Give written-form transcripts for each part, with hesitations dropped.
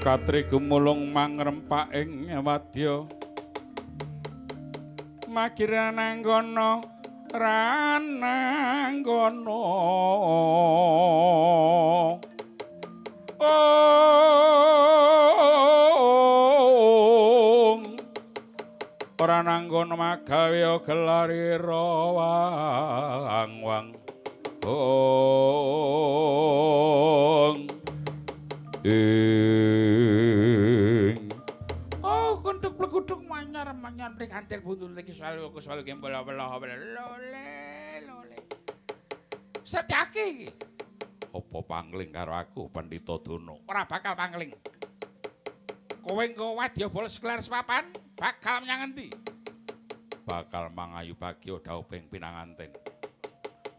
Katri gumulung mangrempak ing wadya Magirananggana rananggana ora nanggana magawe gelarira wang-wang kuntuk plekuduk manyar prikantil buntut iki selalu gembala-bala lole Setyaki iki apa pangling karo aku Pandhita Dono ora bakal pangling kowe engko wadyabala seklar sepapan bakal menyang endi bakal mangayu bagya dauping pinanganten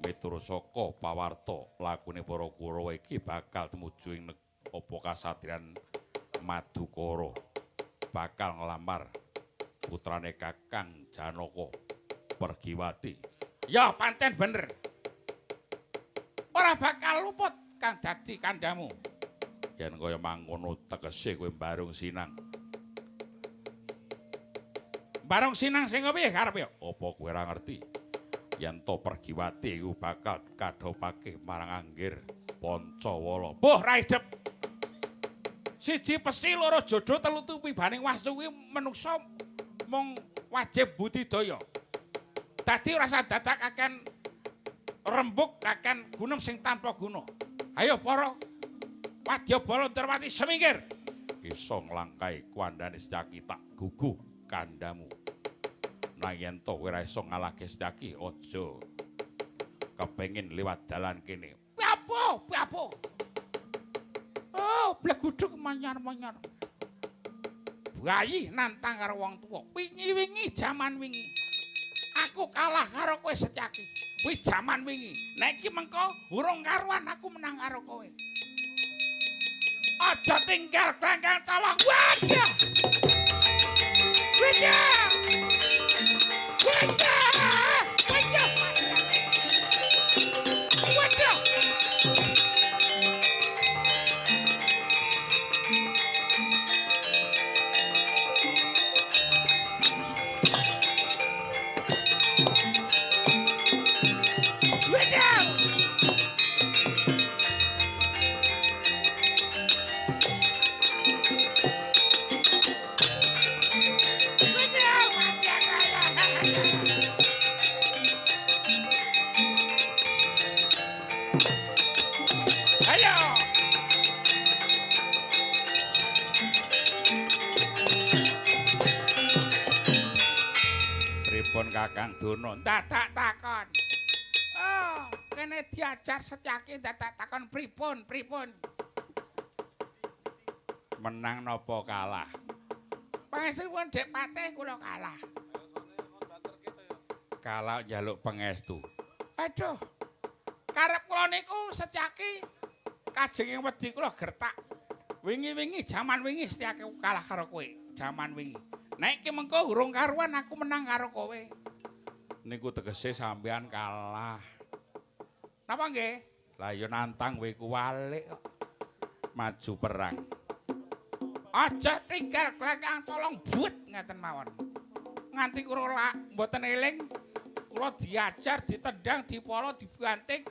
miturut saka pawarta lakune para Kurawa iki bakal tumuju ing apa kasatriyan Madukara bakal nglamar putrane Kakang Janaka Pergiwati. Ya pancen bener. Ora bakal luput kang dadi kandhamu. Yen kaya mangkono tegese kowe barung sinang. Barung sinang sing piye karepe? Apa kowe ora ngerti? Yen to Pergiwati iku bakal kadhopake marang Anggir Pancawala. Boh ra idep. Siji pesti loro jodho telu tumibaning wastu kuwi menungsa mung wajib budidaya. Dadi ora usah dadakaken rembug kaken gunung sing tanpa guna. Ayo para wadyabala Ndrawati semingkir. Isa nglangkai kuandane Setyaki tak guguh kandhamu. Nanging to kowe ora iso ngalahke Setyaki aja kepengin liwat dalan kene. Piye apa? Oh, bleguduk manyar-manyar. Bayi nantang karo wong tuwa. Wingi-wingi jaman wingi. Aku kalah karo kowe Setyaki. Kuwi jaman wingi. Nek iki mengko urung karuan aku menang karo kowe. Aja tinggal klangkang colong. Wadah. Wadah. Wadah. Wadah. Wadah. Kakang Dono dadak takon. Oh, kene diajar Setyaki dadak takon pripun? Menang napa kalah? Pangestuipun Dek Patih kula kalah. Kalah njaluk pangestu. Aduh. Karep kula niku Setyaki kajenge wedi kula gertak. Wingi-wingi jaman wingi Setyaki kalah karo kowe. Jaman wingi. Nek iki mengko urung karuan aku menang karo kowe. Niku tegese sampean kalah. Napa nggih? Lah ya nantang kowe ku walik kok. Maju perang. Aja tinggal klekang tolong but ngeten mawon. Nganti kula mboten eling kula diajar, ditendang, dipolo, dibanting,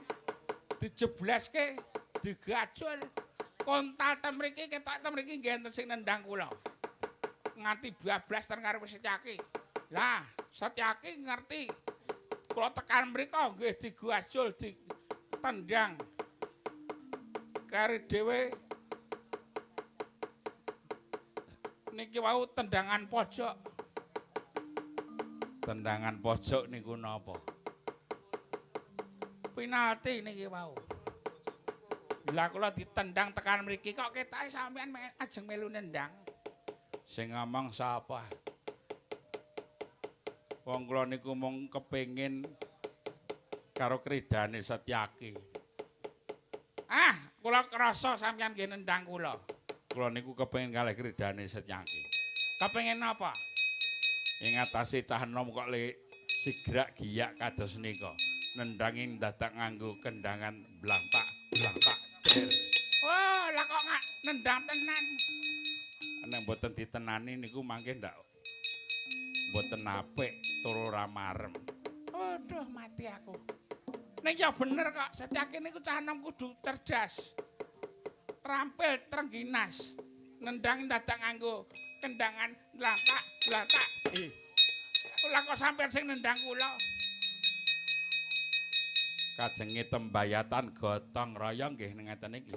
dijebleske, digajul. Kontal ten mriki ketok ten mriki nggih enten sing nendang kula. Nganti bablas ten karo Setyaki. Lah, Setyaki ngerti. Kula tekan mriko nggih digajul, ditendang. Kari dhewe niki wau tendangan pojok. Tendangan pojok niku napa? Penalti niki wau. Lah kula ditendang tekan mriki kok ketake sampean ajeng melu nendang. Sing ngomong sapa? Wong kula niku mung kepengin karo kridane Setyaki. Ah, kula krasa sampeyan nggih nendang kula. Kula niku kepengin kalih kridane Setyaki. Kepengin napa? Ing atase cah enom kok le sigrak giyak kados nika. Nendangin dadak nganggo kendangan blantak. Oh, lah kok nendang tenan. nek mboten ditenani niku mangke ndak mboten apik turu ora marem. Aduh mati aku. Ning ya bener kok Setyaki niku cah enom kudu cerdas. Terampil trengginas. Nendang dadak nganggo kendangan latak. Kula kok sampeyan sing nendang kula. Kajenge tembayatan gotong royong nggih ngeten iki.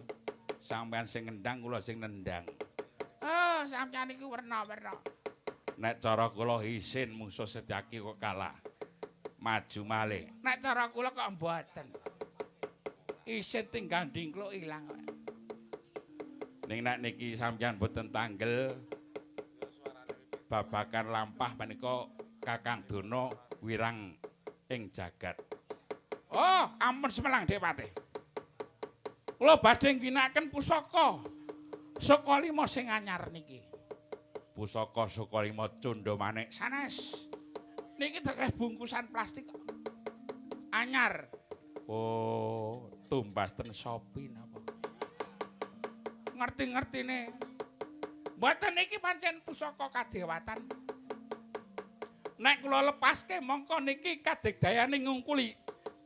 Sampeyan sing nendang kula sing nendang. Oh, sampeyan iku werna-werna. Nek cara kula isin musuh Setyaki kok kalah. Maju malih. Nek cara kula kok mboten. Isin tinggal dingkluk ilang kok. Ning nek niki sampeyan mboten tanggel babakan lampah menika Kakang Dono wirang ing jagat. Oh, ampun semelang Dewate. Kula badhe ngginakaken pusaka Sukalima sing anyar niki. Pusaka Sukalima Cundha Manik sanes. Niki tekeh bungkusan plastik kok. Anyar. Oh, tumbas ten Shopee napa? Ngerti-ngertine. Mboten niki pancen pusaka kadewatan. Nek kula lepaske mongko niki kadegdayane ngungkuli,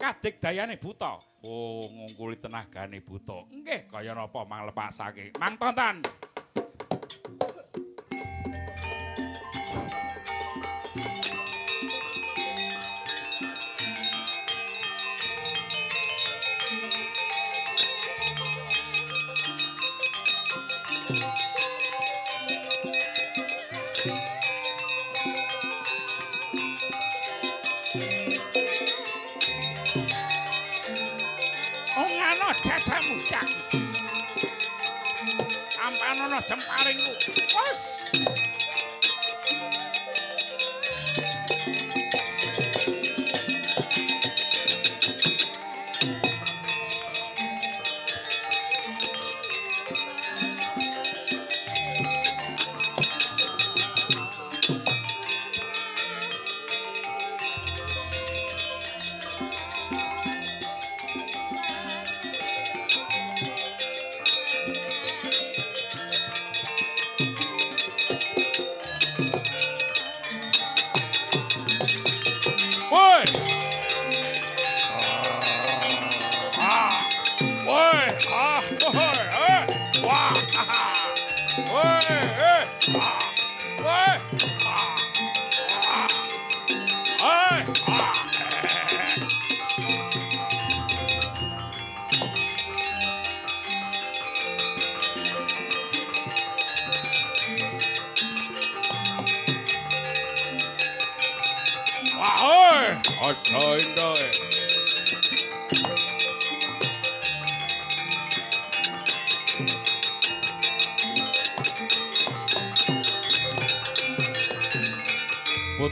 kadegdayane buta. Oh, ngungkuli tenagane buta. Nggih, kaya napa mang lepasake. Mang tonton. Jajamu jak. Ampanono jemparingku. Wes.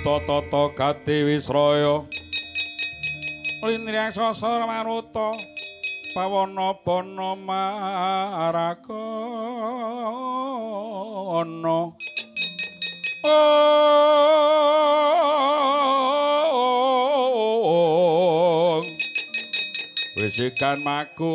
Tata Gati Wisraya Lindriyang Sasar Maruta Pawana Bana Marakana Wisikan makulingan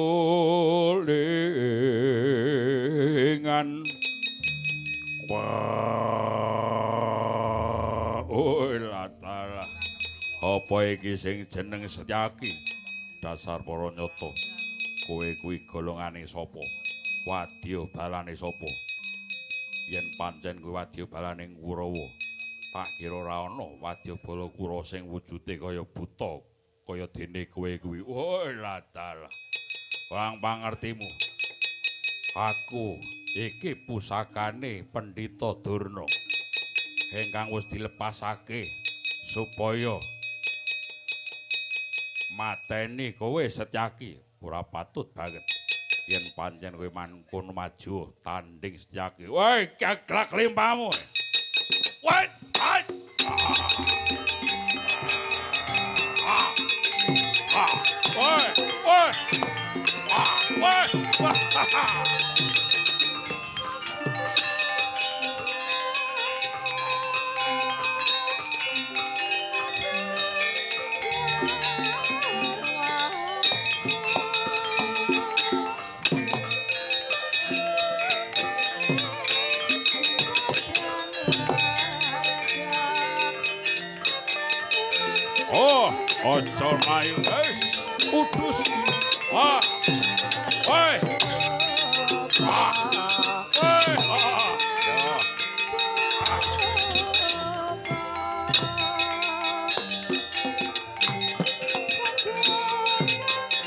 apa iki sing jeneng Setyaki dasar para nyata kowe kuwi golongane sapa wadya balane sapa yen pancen kuwi wadya balane Kurawa tak kira ora ana wadya bala Kurawa sing wujude kaya buta kaya dene kowe kuwi ladal kurang pangertimu aku iki pusakane Pendhita Durna ingkang wis dilepasake supaya mateni kowe Setyaki ora patut banget yen pancen kowe mangkon maju tanding Setyaki. Woi, gaglak limpamu. Woi, Ojo mayu guys. Udus. Wah. Woi. Wah. Woi.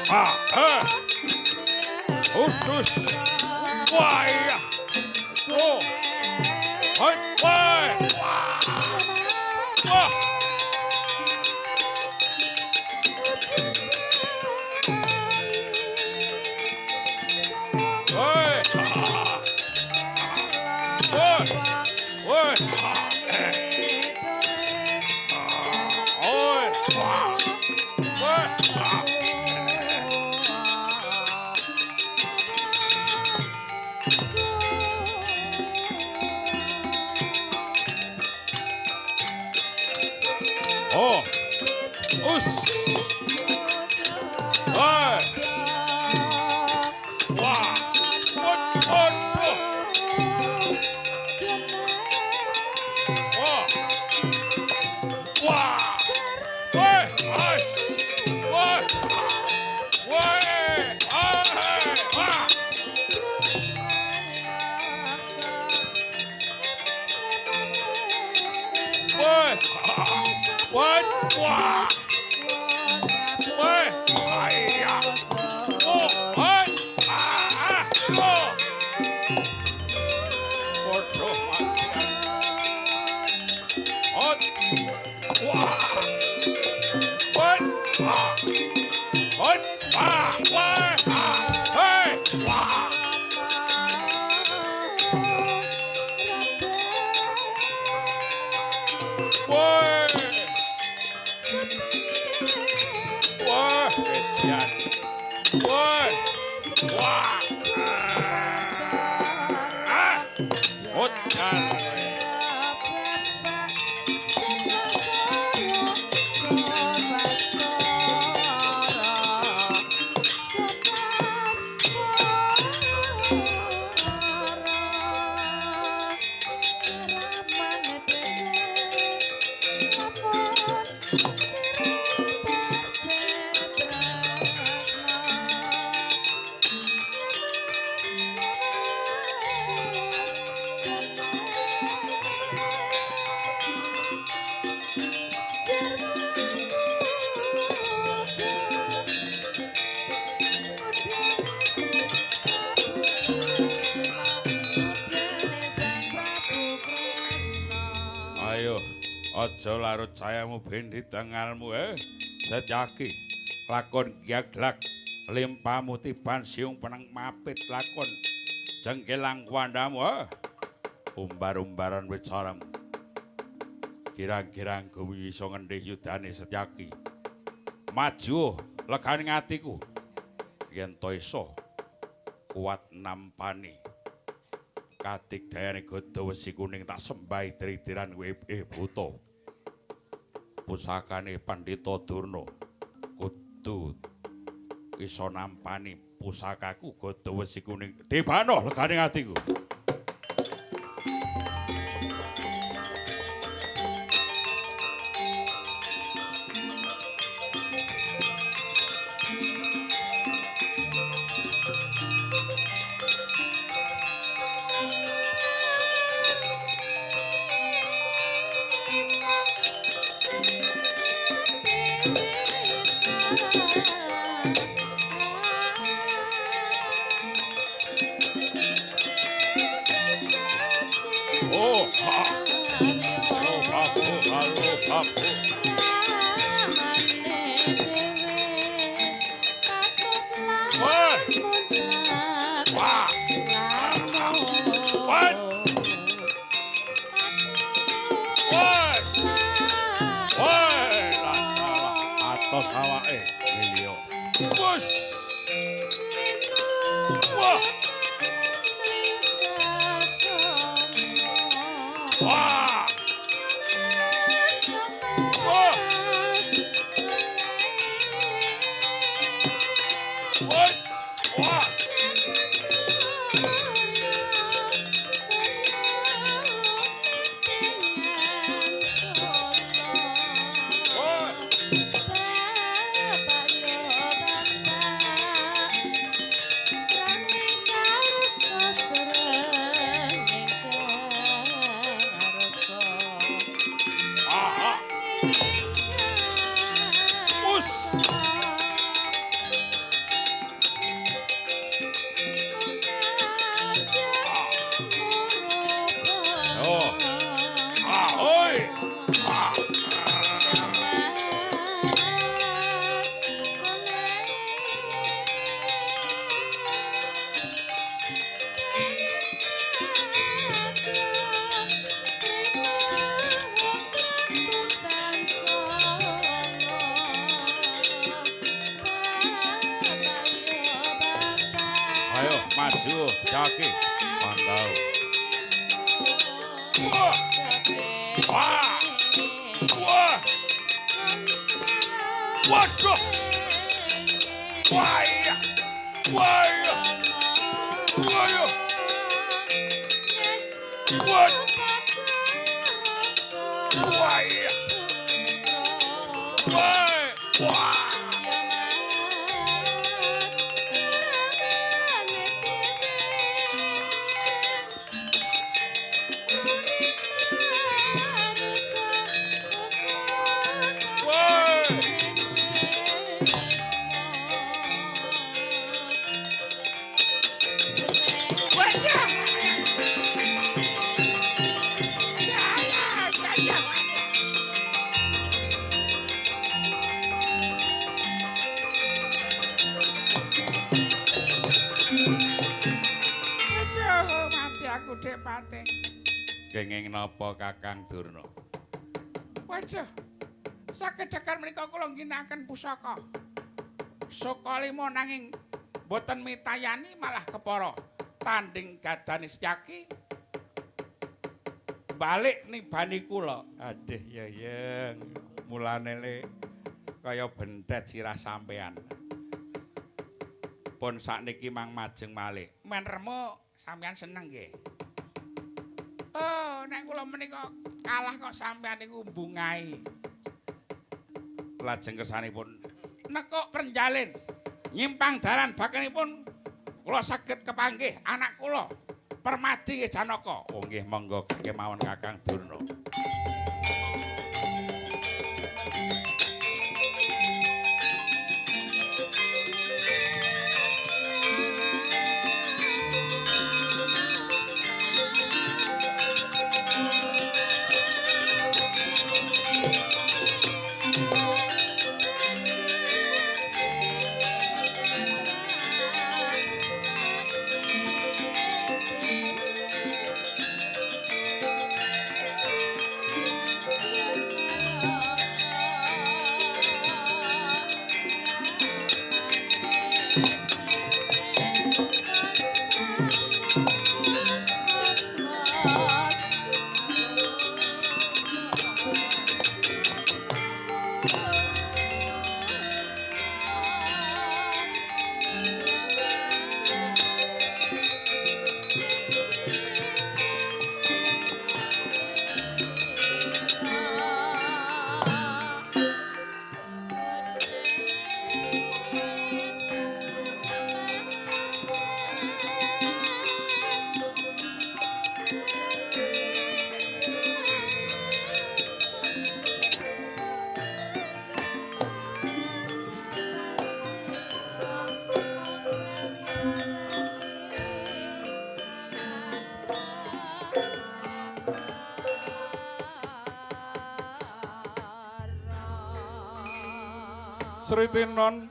Ya. Udus. Wah iya. Oh. Woi. Woi. Wah. Wah. Oh, us, wah, wah, waduh, wah, wah, wah, as, wah, wah, wah, wah, wah. Woi, ayah, oh, hai, oh, bodoh matian, oh, wah, woi, woi, hei, wah, woi, wah, kecian. Woi, wah, hotel. Ayo, aja larut cayamu bendi tengalmu Setyaki lakon giaglak limpamu tiban siung peneng mapit lakon jengkelang kuandamu umbar-umbaran wicaram kirang-kirang kuwi iso ngendih yudane Setyaki maju legane atiku yen to iso kuat nampani katik dayane godo wesi kuning tak sembahi dritiran kowe buta pusakane Pandhita Durna kudu iso nampani pusakaku godo wesi kuning dibano legane atiku. Oh, ha. Halo, papu. Wah. Wah. What? Wah. Wah. Atos awake Lilio. Bus. Wah. Wah. Wah. What? Wah. maju Jaki mantau wah wah wah waduh wah iya wah iya wah iya wah wah iya wah wah aku Dek Patih. Kenging napa Kakang Durna? Waduh. Sakedhekan menika kula ngginakaken pusaka. Saka lima nanging boten mitayani malah kepara. Tanding gadani Setyaki balik nibani kula. Aduh yeyeng. Mulane le kaya bendet sirah sampean. Pun sakniki mang majeng malih. Men remo sampean seneng nggih. Oh, nek kula menika kalah kok sampean niku mbungai. Lajeng kersanipun nekuk prenjalin nyimpang dalan bakenipun kula saged kepanggih anak kula Permadi Janaka. Oh nggih monggo kemawon Kakang Durna. Sri Tinon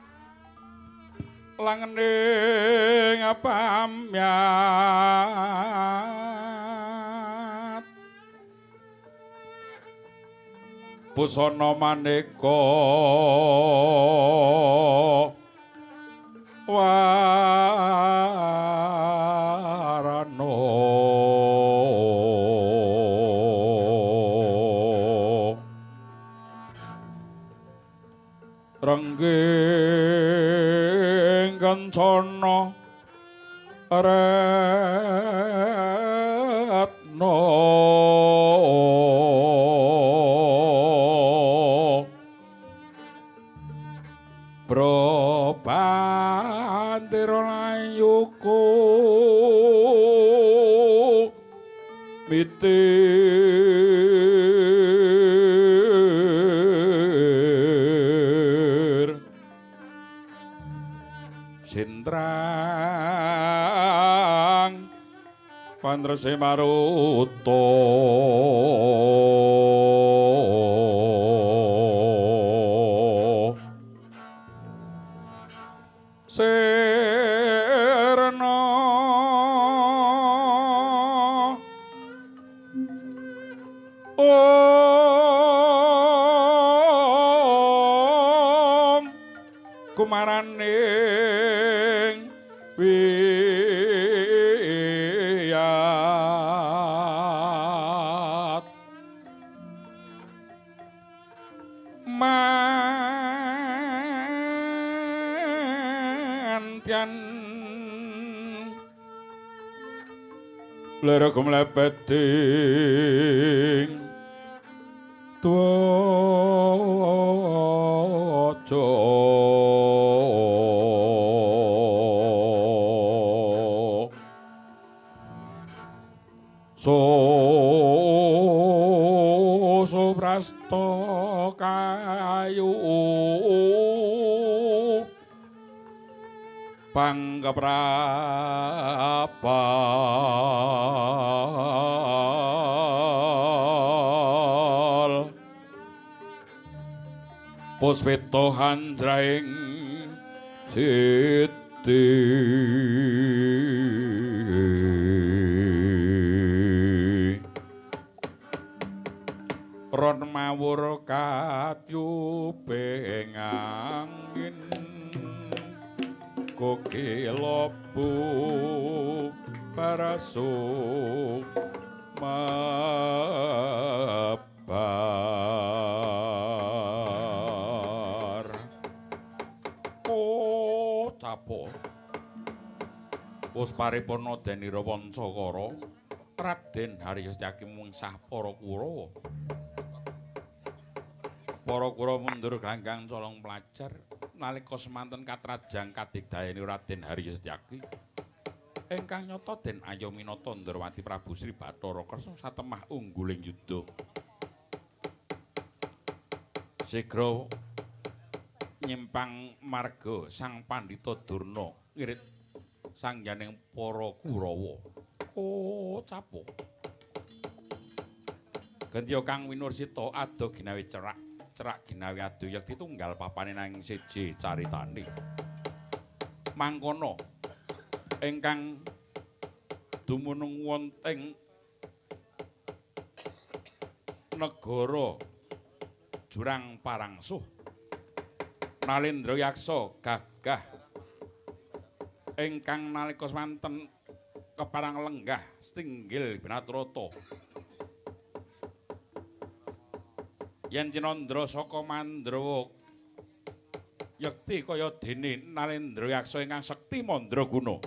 langening pamyat busana maneka warana rengging kancana retna probandira layuku mitir sindrang pandrese maruta serna om kumaraning wi nadyan lera gumlepeting twaca suprasta kayu pangkeprapal puspita handraing siti ron mawur katyubeng angin kokilobu parasu mabar oh capo wis paripurna denira Wancakara Raden Haryasyaki mungsah para Kurawa. Para Kurawa mundur ganggang colong pelajar nalika semanten katrajang kadigdayani Raden Haryasyaki ingkang nyata Den Ayaminata Ndrawati Prabu Sri Bathara Kresna satemah ungguling yuda. Sigra nyimpang marga Sang Pandhita Durna ngirit sangjaning para Kurawa. Oh, capo. Gandya Kang Winursita ado ginawi cerak ginawi adu yekti tunggal papane nanging siji caritane. Mangkono ingkang dumunung wonten negara Jurang Parangsuh Nalendra Yaksa gagah ingkang nalika semanten keparang lenggah Stinggil Binatrata yen Cinandra saka Mandrawa yekti kaya dene Nalendra Yaksa ingkang sekti mandraguna.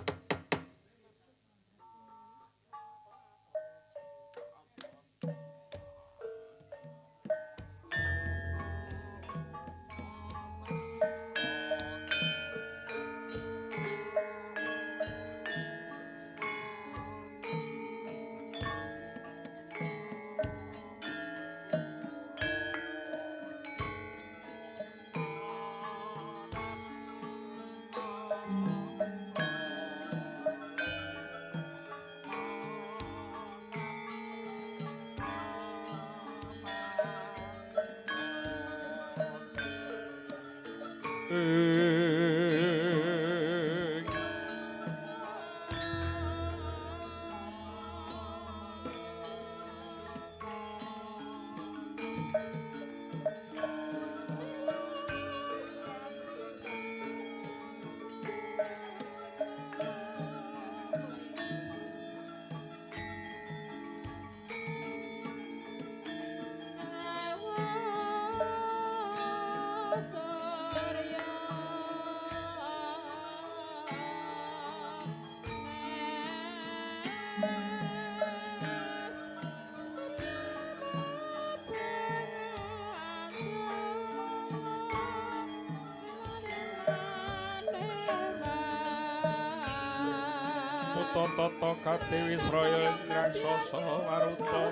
Tata Kati Wisraya Raksasa Maruta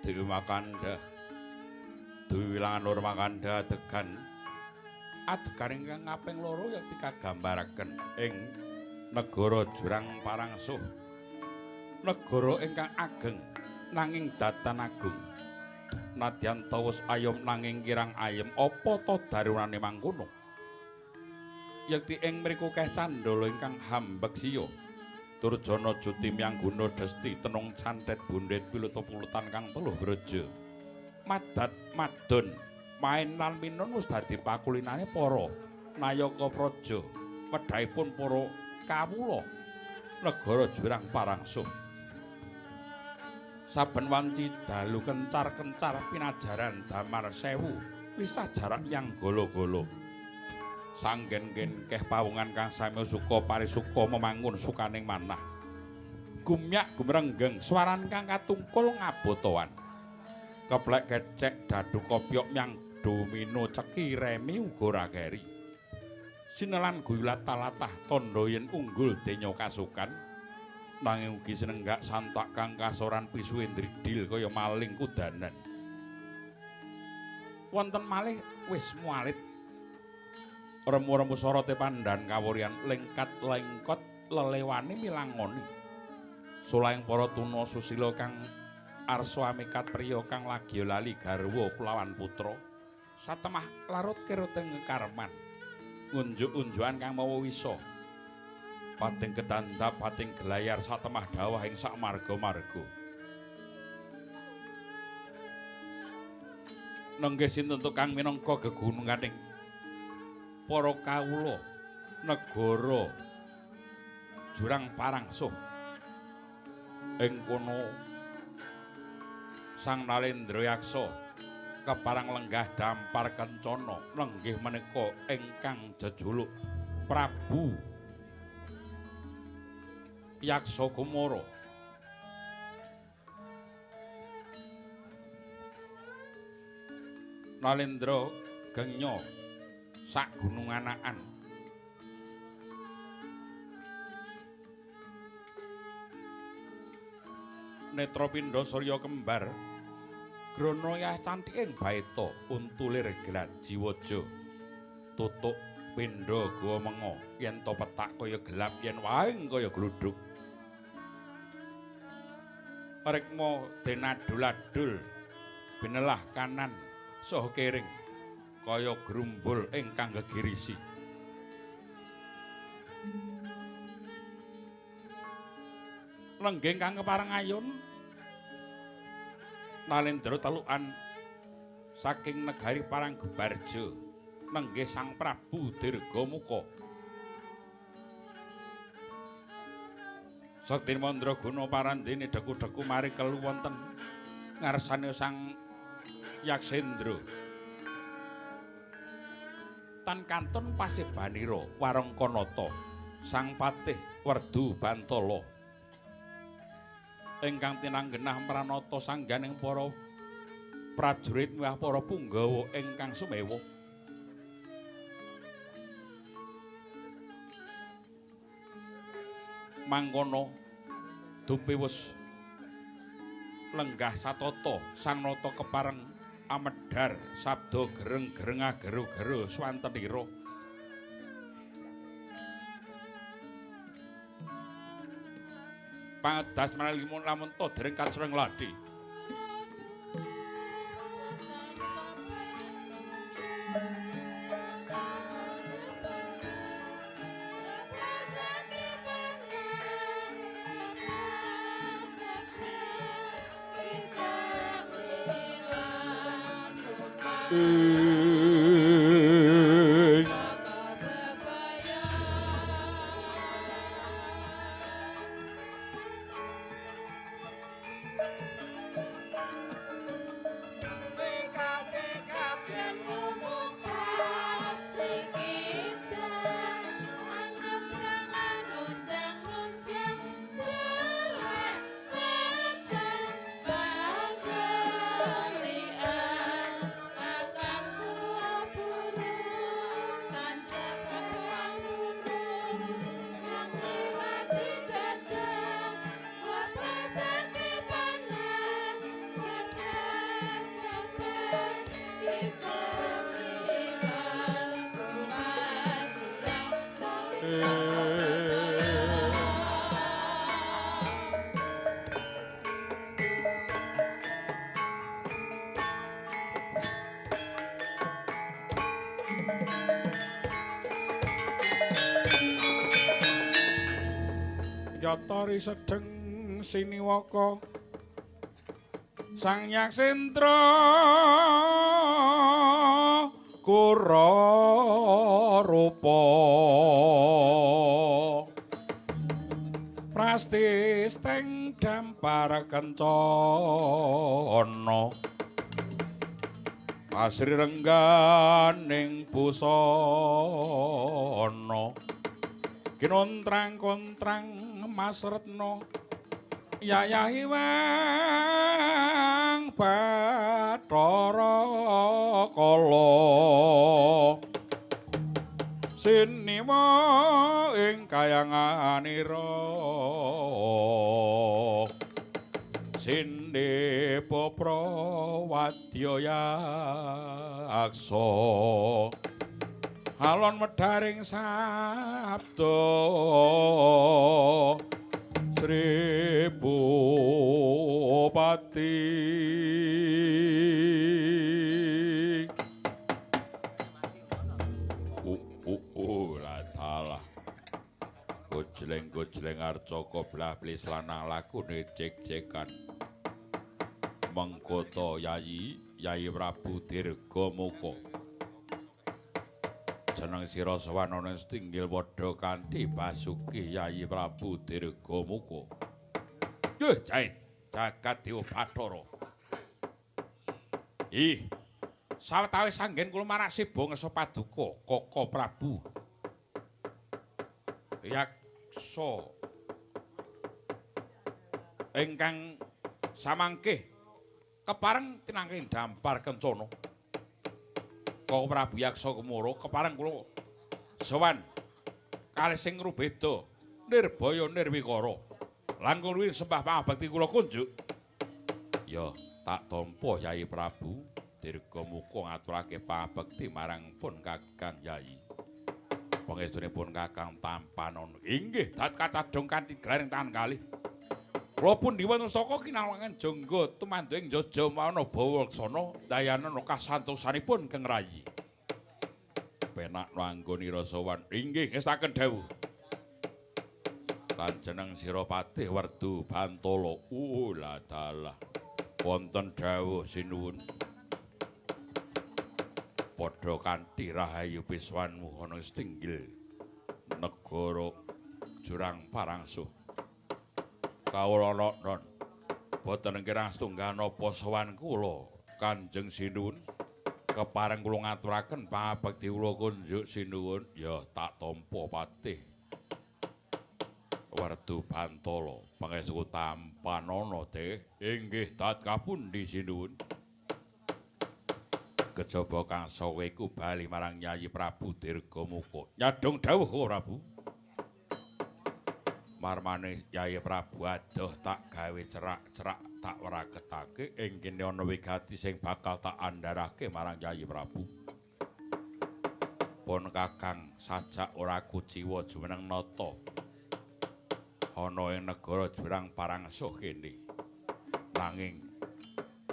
Dewi Makanda Dewi Wilanganur Makanda adegan ingkang kaping 2 yakti kagambaraken ing negara Jurang Parangsuh negara ingkang ageng nanging datan agung nadyan tawus ayom nanging kirang ayem apa ta darunane mangkono yakti ing mriku keh candala ingkang hambeksia Durjana Juti Miangguna Desti tenung cantet bundet piluta-pulutan kang teluh breja madat madon main lan minun wis dadi pakulinane para Nayaka Praja wedhahipun para kawula negara Jurang Parangsuh. Saben wanci dalu kencar-kencar pinajaran damar sewu lisah jarak yang golo-golo. Sanggen-gen keh pawungan kang sami suka parisuka memangun sukaning manah. Gumyak gumrenggeng swaran kang katungkul ngabotoan. Keplek kecek dadu kopyok yang domino ceki remi uga rakeri. Sinelan guyulat talatah tondo yen unggul denya kasukan. Nanging ugi senenggak santak kang kasoran pisuhe ndridil kaya maling kudanan. Wonten malih wis mualit remu-remu sorote pandhan kawurian lengkat-lengkot lelewani milangoni. Sulaing para tuna susila kang arsa amikat priya kang lagi lali garwa kulawan putra. Satemah larut keruting ngekarman. Unjuk-unjukan kang mawa wisa. Pating ketandap, pating gelayar satemah dawah ing sak marga-marga. Nenggih sinten kang minangka gegununganing para kawula negara Jurang Parangsuh. Ing kono Sang Nalendra Yaksa keparang lenggah dampar kencana nenggih menika ingkang jejuluk Prabu Yaksa Kumara. Nalendra genya sak gunung anakan. Netra pindha Surya kembar grana yah cantiking baeta untulir glaji waja. Tutuk pindha gawa menga yen to petak kaya gelap yen waing kaya gluduk. Rikma denadul-adul binelah kanan saha kering kaya grumbul ingkang gegirisi. Lengging kang kepareng ayun Nalendra telukan saking negari Paranggebarja nenggih Sang Prabu Dirgamuka. Sakti Mandraguna parandene deku-deku mari kelu wonten ngarsane Sang Yaksendra. Tan kantun Pasibanira Warangkanata Sang Patih Werdu Bantala ingkang tinanggenah pranata sangganing para prajurit miwah para punggawa ingkang sumewa. Mangkono dumpe wus lenggah satata sang nata kepareng amedhar sabda gereng-gereng ageru-geru swantenira. Pangedas menalimun lamun to dereng kacreng ladi. Yatari sedeng siniwaka Sang Yaksendra kura rupa prastis teng dampar kencana asri rengganing busana kinontrang-kontrang Mas Retno yayahi wang Bathara Kala siniwa ing kayanganira sinde popro wadya yaksa alon medharing sabda Sri Bupati latalah gojleng-gojleng arca koblah-blis lanang lakune cek-cekan mengkota Yayi Prabu Dirgamuka jeneng sira sawanana setinggil padha kanthi Basuki Yayi Prabu Dirgamuka. Yuh, Jait, jagat Dewa Bathara. Ih, sawetawis anggen kula marak siba ngesa paduka Kaka Prabu. Yaksa ingkang samangkih kepareng tinangking dampar kencana. Kaka Prabu Yaksa Kumara kepareng kula sowan kalih sing rubeda Nirbaya Nirwikara. Langkung luwih sembah pangabekti kula kunjuk. Ya, tak tampa Yayi Prabu Dirgamuka ngaturake pangabekti marang pun Kakang Yayi. Pangestunipun Kakang Tampanana inggih dat kacadhong kanthi glaring tangan kalih. Kula pun diwonten saka kinawongan jangga tumandha ing Jajamana Bawaksana dayanana kasantosanipun Kang Rayi. Penak nanggonira sowan inggih ngestaken dawuh. Kanjeneng sira Patih Werdu Bantala. Ladalah. Wonten dawuh sinuwun. Padha kanthi rahayu piswanmu ana setinggil negara jurang Parangsuh. Kawula non boten kirang setunggal napa sowan kula Kanjeng Sinuwun kepareng kula ngaturaken pangabekti kula kunjuk sinuwun ya tak tampa Patih Werdu Bantala pangestu Tampanana teh inggih dat kapundi sinuwun kejaba kang sawe iku bali marang Yayi Prabu Dirgamuka nyadong dawuh Prabu marmane Yayi Prabu adoh tak gawe cerak-cerak tak wraketake ing kene ana wigati sing bakal tak andharake marang Yayi Prabu. Pun Kakang sajak ora kuciwa jumeneng nata ana ing negara jurang Parangsuh kene. Nanging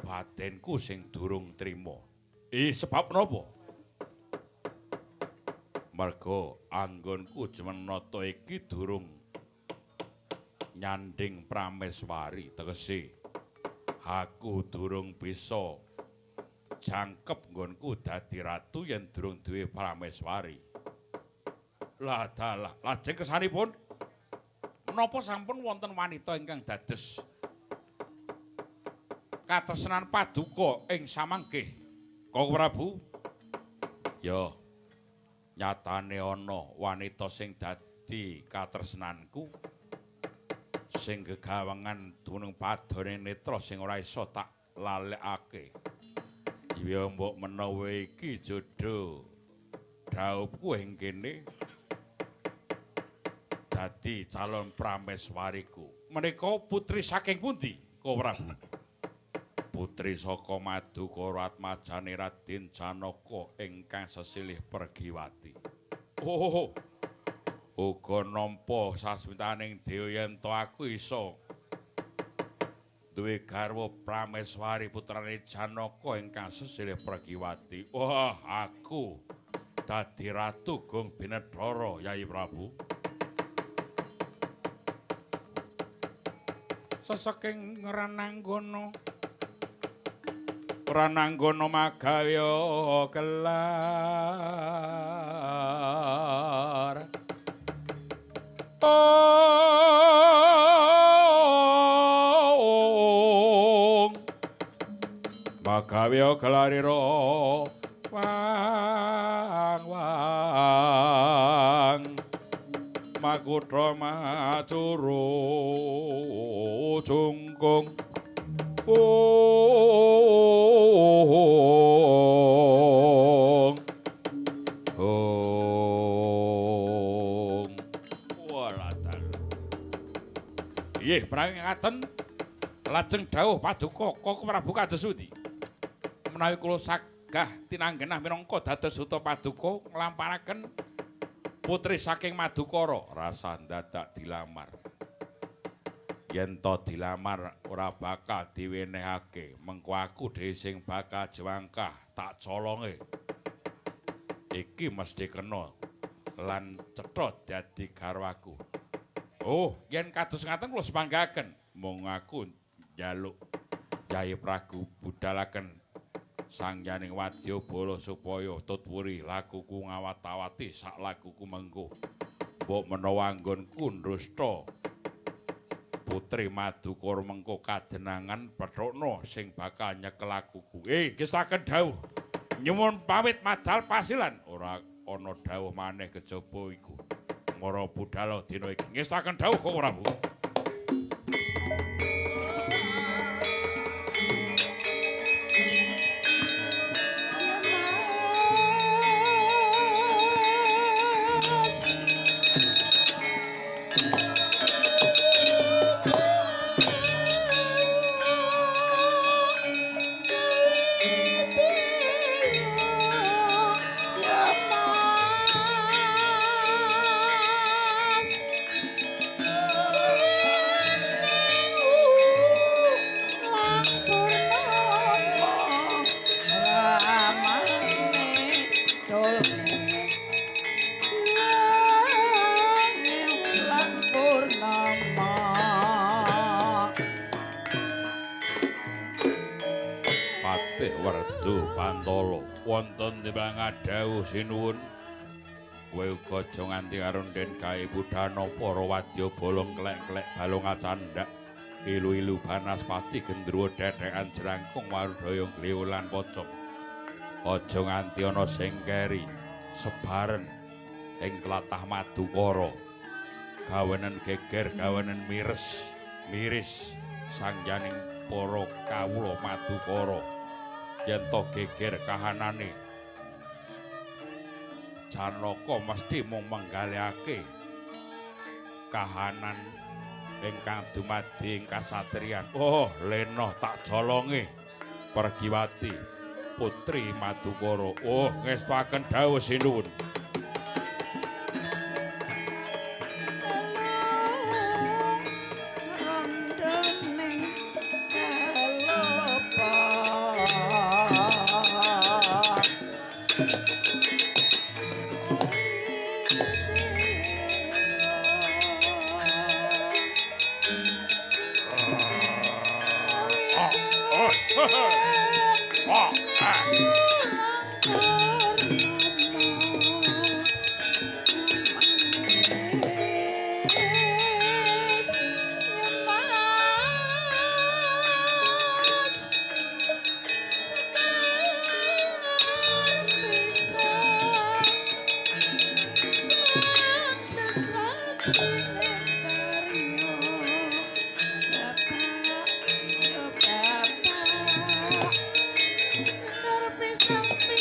batinku sing durung trima. Sebab napa? Merga anggonku jumeneng nata iki durung nyanding prameswari tegese aku durung bisa jangkep nggonku dadi ratu yen durung duwe prameswari. Lah dalah lajeng kesanipun menapa sampun wonten wanita ingkang dados katresnan paduka ing samangkih Kaka Prabu? Ya nyatane ana wanita sing dadi katresnanku sing gegawengan dunung padane netra sing ora isa tak lalekake. Ya mbok menawa iki jodoh dhawuhku ing kene dadi calon prameswariku. Menika putri saking pundi, Kaka Prabu? Putri saka Madukara Atmajane Raden Janaka ingkang sesilih Pergiwati. Oh. Uga nampa sasmitaning dewa yen to aku iso duwe garwa prameswari putrane Janaka ingkang sesilih Pergiwati. Wah, aku dadi ratu Gung Binedhara, Yayi Prabu. Sesaking Rananggana ora nanggono magawya kelar magawya kelarira wang makutra macuru jungkung walatan inggih prawi ngaten lajeng dawuh paduka Koko Prabu kados pundi menawi kula sagah tinanggenah minangka dados duta paduka nglamparaken putri saking Madukara rasa dadak dilamar. Yen to dilamar ora bakal diwenehake, mengko aku dhewe sing bakal jwangkah tak colonge. Iki mesti kena lan cetha dadi garwaku. Oh, yen kados ngaten kula sepanggaken, mung aku njaluk Yai Prabu budalaken sangyaning wadyabala supaya tutwuri lakuku ngawat-awati sak lakuku mengko. Mbok menawa anggonku ndusta Putri Madukara mengko kadenangan Bathara sing bakal nyekel akuku. Ngestaken dawuh. Nyuwun pamit madal pasilan. Ora ana dawuh maneh kejaba iku. Mara budal dina iki. Ngestaken dawuh Koko Prabu. Wonten timbang dawuh sinuwun kowe uga aja nganti karo den gawe budhana para wadyabala klek-klek balung acandak ilu-ilu banaspati gendruwo dedekan jrangkung warudaya gleo lan pocong aja nganti ana sing keri sebaren ing tlatah Madukara gawenen geger gawenen miris sangyaning para kawula Madukara yen to geger kahanane Janaka mesti mung menggalihake kahanan ingkang dumadi ing kasatriyan. Oh, Lena tak jolonge Pergiwati Putri Madukara. Oh, ngestuaken dawuh sinuwun. Sampai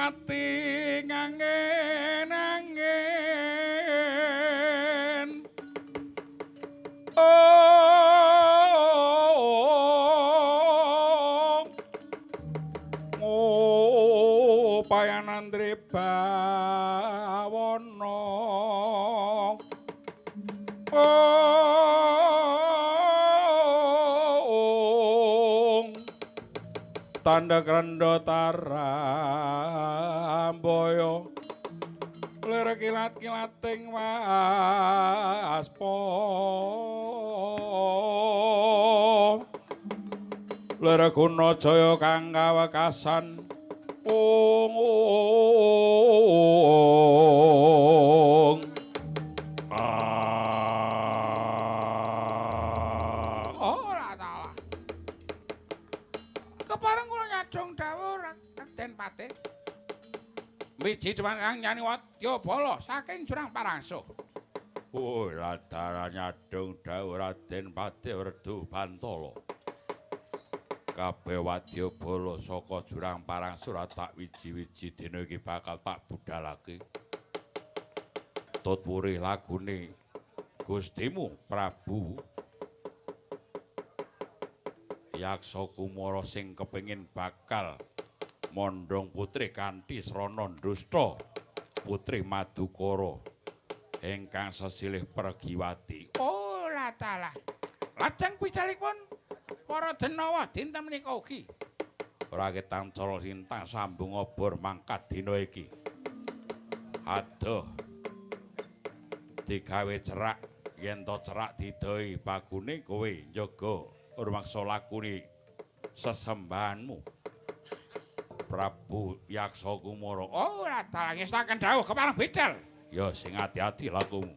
ati ngangen-angen payanandri bawana tanda krendha tarambaya lir kilat-kilating waspa lir guna jaya kang kawekasan ora ta kepareng kula nyadong dawuh Raden Patih wiji dewan kang nyani Wadyabala saking Jurang Parangsuh. Oh, ladara nyadong dawuh Raden Patih Werdu Bantala. Kabeh Wadyabala saka Jurang Parangsuh tak wiji-wiji dina iki bakal tak budhalake. Tutwuri lagune Gustimu Prabu Yaksa Kumara sing kepengin bakal mondhong putri kanthi srana ndusta putri Madukara ingkang sesilih Pergiwati. Oh, latalah. Lajeng pijalipun para denawa dinten menika ugi ora ketamcara lintang sambung obor mangkat dina iki. Adoh digawe cerak yen to cerak didoi bagune kowe njaga rumangsa lakune sesembahanmu Prabu Yaksa Kumara. Oh, ora ngestaken dawuh kepareng bedal. Ya sing ati-ati lakumu.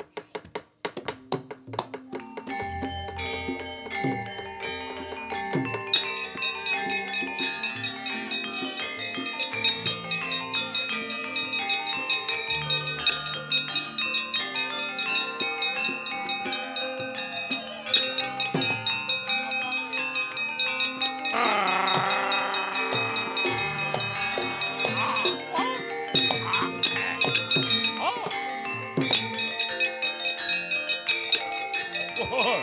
Oh!